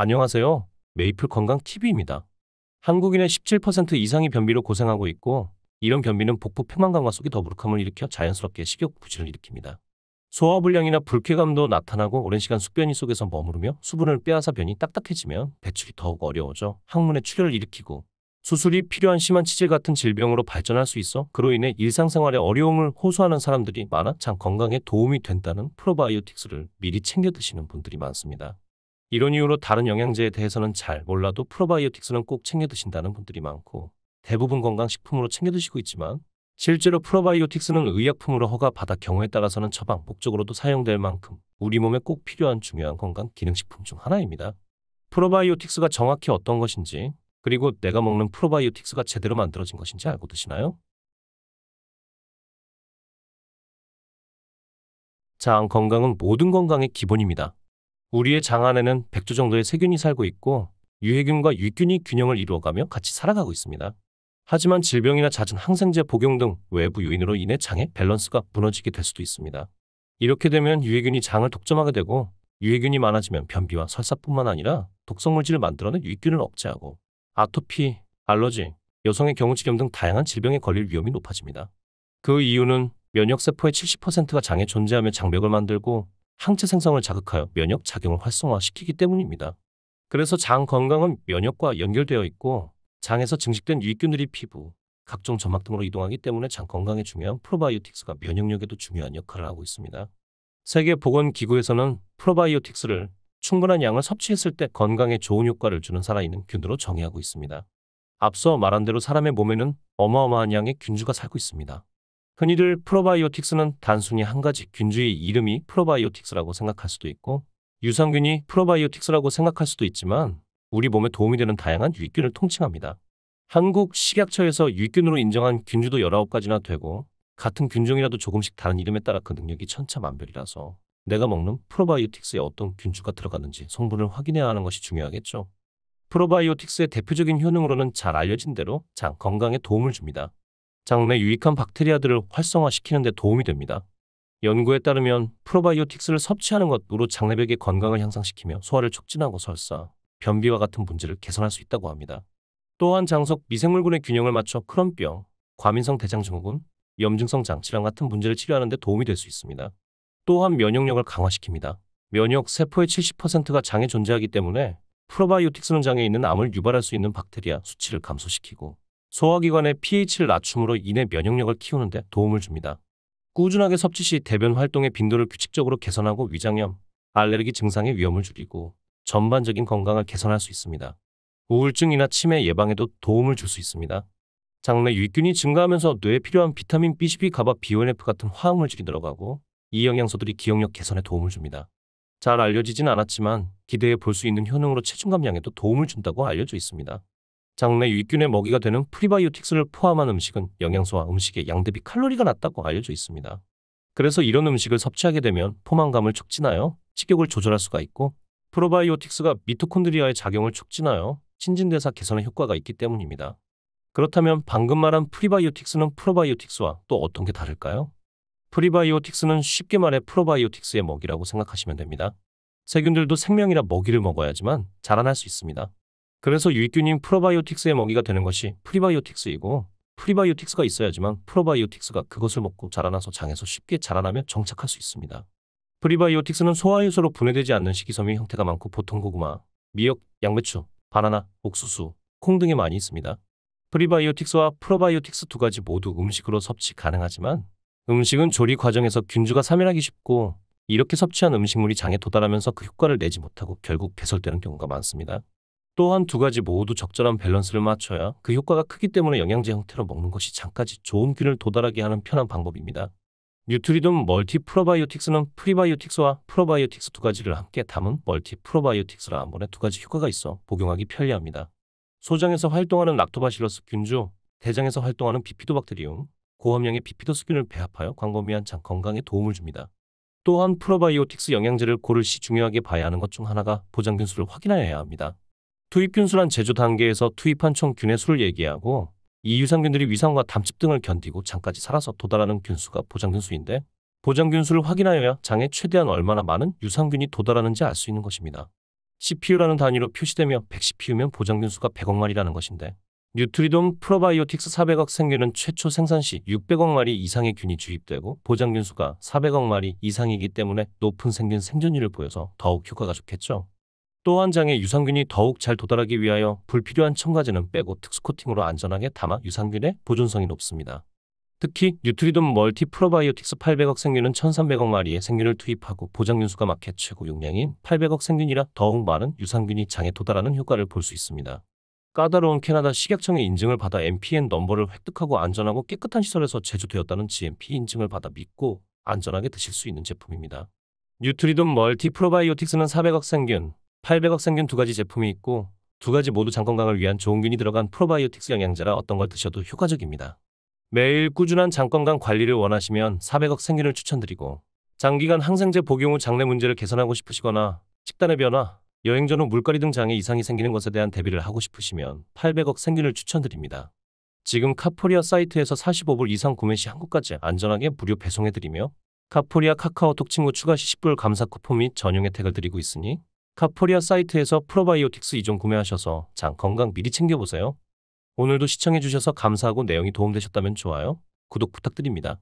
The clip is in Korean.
안녕하세요. 메이플 건강TV입니다. 한국인의 17% 이상이 변비로 고생하고 있고, 이런 변비는 복부 표면감과 속의 더부룩함을 일으켜 자연스럽게 식욕 부진을 일으킵니다. 소화불량이나 불쾌감도 나타나고 오랜 시간 숙변이 속에서 머무르며 수분을 빼앗아 변이 딱딱해지면 배출이 더욱 어려워져 항문에 출혈을 일으키고 수술이 필요한 심한 치질 같은 질병으로 발전할 수 있어 그로 인해 일상생활에 어려움을 호소하는 사람들이 많아 장 건강에 도움이 된다는 프로바이오틱스를 미리 챙겨 드시는 분들이 많습니다. 이런 이유로 다른 영양제에 대해서는 잘 몰라도 프로바이오틱스는 꼭 챙겨 드신다는 분들이 많고 대부분 건강식품으로 챙겨 드시고 있지만 실제로 프로바이오틱스는 의약품으로 허가받아 경우에 따라서는 처방 목적으로도 사용될 만큼 우리 몸에 꼭 필요한 중요한 건강 기능식품 중 하나입니다. 프로바이오틱스가 정확히 어떤 것인지 그리고 내가 먹는 프로바이오틱스가 제대로 만들어진 것인지 알고 드시나요? 장 건강은 모든 건강의 기본입니다. 우리의 장 안에는 100조 정도의 세균이 살고 있고 유해균과 유균이 균형을 이루어가며 같이 살아가고 있습니다. 하지만 질병이나 잦은 항생제 복용 등 외부 요인으로 인해 장의 밸런스가 무너지게 될 수도 있습니다. 이렇게 되면 유해균이 장을 독점하게 되고 유해균이 많아지면 변비와 설사뿐만 아니라 독성물질을 만들어낸 유익균을 억제하고 아토피, 알러지, 여성의 경우지염 등 다양한 질병에 걸릴 위험이 높아집니다. 그 이유는 면역세포의 70%가 장에 존재하며 장벽을 만들고 항체 생성을 자극하여 면역 작용을 활성화시키기 때문입니다. 그래서 장 건강은 면역과 연결되어 있고 장에서 증식된 유익균들이 피부, 각종 점막 등으로 이동하기 때문에 장 건강에 중요한 프로바이오틱스가 면역력에도 중요한 역할을 하고 있습니다. 세계보건기구에서는 프로바이오틱스를 충분한 양을 섭취했을 때 건강에 좋은 효과를 주는 살아있는 균으로 정의하고 있습니다. 앞서 말한 대로 사람의 몸에는 어마어마한 양의 균주가 살고 있습니다. 흔히들 프로바이오틱스는 단순히 한 가지 균주의 이름이 프로바이오틱스라고 생각할 수도 있고 유산균이 프로바이오틱스라고 생각할 수도 있지만 우리 몸에 도움이 되는 다양한 유익균을 통칭합니다. 한국 식약처에서 유익균으로 인정한 균주도 19가지나 되고 같은 균종이라도 조금씩 다른 이름에 따라 그 능력이 천차만별이라서 내가 먹는 프로바이오틱스에 어떤 균주가 들어가는지 성분을 확인해야 하는 것이 중요하겠죠. 프로바이오틱스의 대표적인 효능으로는 잘 알려진 대로 장 건강에 도움을 줍니다. 장 내 유익한 박테리아들을 활성화시키는 데 도움이 됩니다. 연구에 따르면 프로바이오틱스를 섭취하는 것으로 장내벽의 건강을 향상시키며 소화를 촉진하고 설사, 변비와 같은 문제를 개선할 수 있다고 합니다. 또한 장 속 미생물군의 균형을 맞춰 크론병, 과민성 대장증후군, 염증성 장질환 같은 문제를 치료하는 데 도움이 될 수 있습니다. 또한 면역력을 강화시킵니다. 면역 세포의 70%가 장에 존재하기 때문에 프로바이오틱스는 장에 있는 암을 유발할 수 있는 박테리아 수치를 감소시키고 소화기관의 pH를 낮춤으로 인해 면역력을 키우는 데 도움을 줍니다. 꾸준하게 섭취 시 대변 활동의 빈도를 규칙적으로 개선하고 위장염, 알레르기 증상의 위험을 줄이고 전반적인 건강을 개선할 수 있습니다. 우울증이나 치매 예방에도 도움을 줄 수 있습니다. 장내 유익균이 증가하면서 뇌에 필요한 비타민 B12, 가바, BONF 같은 화학물질이 들어가고 이 영양소들이 기억력 개선에 도움을 줍니다. 잘 알려지진 않았지만 기대해 볼 수 있는 효능으로 체중 감량에도 도움을 준다고 알려져 있습니다. 장내 유익균의 먹이가 되는 프리바이오틱스를 포함한 음식은 영양소와 음식의 양 대비 칼로리가 낮다고 알려져 있습니다. 그래서 이런 음식을 섭취하게 되면 포만감을 촉진하여 식욕을 조절할 수가 있고 프로바이오틱스가 미토콘드리아의 작용을 촉진하여 신진대사 개선에 효과가 있기 때문입니다. 그렇다면 방금 말한 프리바이오틱스는 프로바이오틱스와 또 어떤 게 다를까요? 프리바이오틱스는 쉽게 말해 프로바이오틱스의 먹이라고 생각하시면 됩니다. 세균들도 생명이라 먹이를 먹어야지만 자라날 수 있습니다. 그래서 유익균인 프로바이오틱스의 먹이가 되는 것이 프리바이오틱스이고 프리바이오틱스가 있어야지만 프로바이오틱스가 그것을 먹고 자라나서 장에서 쉽게 자라나며 정착할 수 있습니다. 프리바이오틱스는 소화효소로 분해되지 않는 식이섬유 형태가 많고 보통 고구마, 미역, 양배추, 바나나, 옥수수, 콩 등에 많이 있습니다. 프리바이오틱스와 프로바이오틱스 두 가지 모두 음식으로 섭취 가능하지만 음식은 조리 과정에서 균주가 사멸하기 쉽고 이렇게 섭취한 음식물이 장에 도달하면서 그 효과를 내지 못하고 결국 배설되는 경우가 많습니다. 또한 두 가지 모두 적절한 밸런스를 맞춰야 그 효과가 크기 때문에 영양제 형태로 먹는 것이 장까지 좋은 균을 도달하게 하는 편한 방법입니다. 뉴트리돔 멀티 프로바이오틱스는 프리바이오틱스와 프로바이오틱스 두 가지를 함께 담은 멀티 프로바이오틱스라 한 번에 두 가지 효과가 있어 복용하기 편리합니다. 소장에서 활동하는 락토바실러스 균주, 대장에서 활동하는 비피도박테리움, 고함량의 비피도스균을 배합하여 광범위한 장 건강에 도움을 줍니다. 또한 프로바이오틱스 영양제를 고를 시 중요하게 봐야 하는 것 중 하나가 보장균 수를 확인하여야 합니다. 투입균 수란 제조 단계에서 투입한 총 균의 수를 얘기하고 이 유산균들이 위산과 담즙 등을 견디고 장까지 살아서 도달하는 균수가 보장균 수인데 보장균 수를 확인하여야 장에 최대한 얼마나 많은 유산균이 도달하는지 알 수 있는 것입니다. CPU라는 단위로 표시되며 100CPU면 보장균수가 100억 마리라는 것인데 뉴트리돔 프로바이오틱스 400억 생균은 최초 생산 시 600억 마리 이상의 균이 주입되고 보장균수가 400억 마리 이상이기 때문에 높은 생균 생존율을 보여서 더욱 효과가 좋겠죠. 또 한 장에 유산균이 더욱 잘 도달하기 위하여 불필요한 첨가제는 빼고 특수 코팅으로 안전하게 담아 유산균의 보존성이 높습니다. 특히 뉴트리돔 멀티 프로바이오틱스 800억 생균은 1300억 마리의 생균을 투입하고 보장균수가 마켓 최고 용량인 800억 생균이라 더욱 많은 유산균이 장에 도달하는 효과를 볼 수 있습니다. 까다로운 캐나다 식약청의 인증을 받아 MPN 넘버를 획득하고 안전하고 깨끗한 시설에서 제조되었다는 GMP 인증을 받아 믿고 안전하게 드실 수 있는 제품입니다. 뉴트리돔 멀티 프로바이오틱스는 400억 생균, 800억 생균 두 가지 제품이 있고 두 가지 모두 장 건강을 위한 좋은 균이 들어간 프로바이오틱스 영양제라 어떤 걸 드셔도 효과적입니다. 매일 꾸준한 장 건강 관리를 원하시면 400억 생균을 추천드리고 장기간 항생제 복용 후 장내 문제를 개선하고 싶으시거나 식단의 변화, 여행 전 후 물갈이 등 장에 이상이 생기는 것에 대한 대비를 하고 싶으시면 800억 생균을 추천드립니다. 지금 카포리아 사이트에서 45불 이상 구매 시 한국까지 안전하게 무료 배송해드리며 카포리아 카카오톡 친구 추가 시 10불 감사 쿠폰 및 전용 혜택을 드리고 있으니 카포리아 사이트에서 프로바이오틱스 2종 구매하셔서 장 건강 미리 챙겨보세요. 오늘도 시청해주셔서 감사하고 내용이 도움되셨다면 좋아요, 구독 부탁드립니다.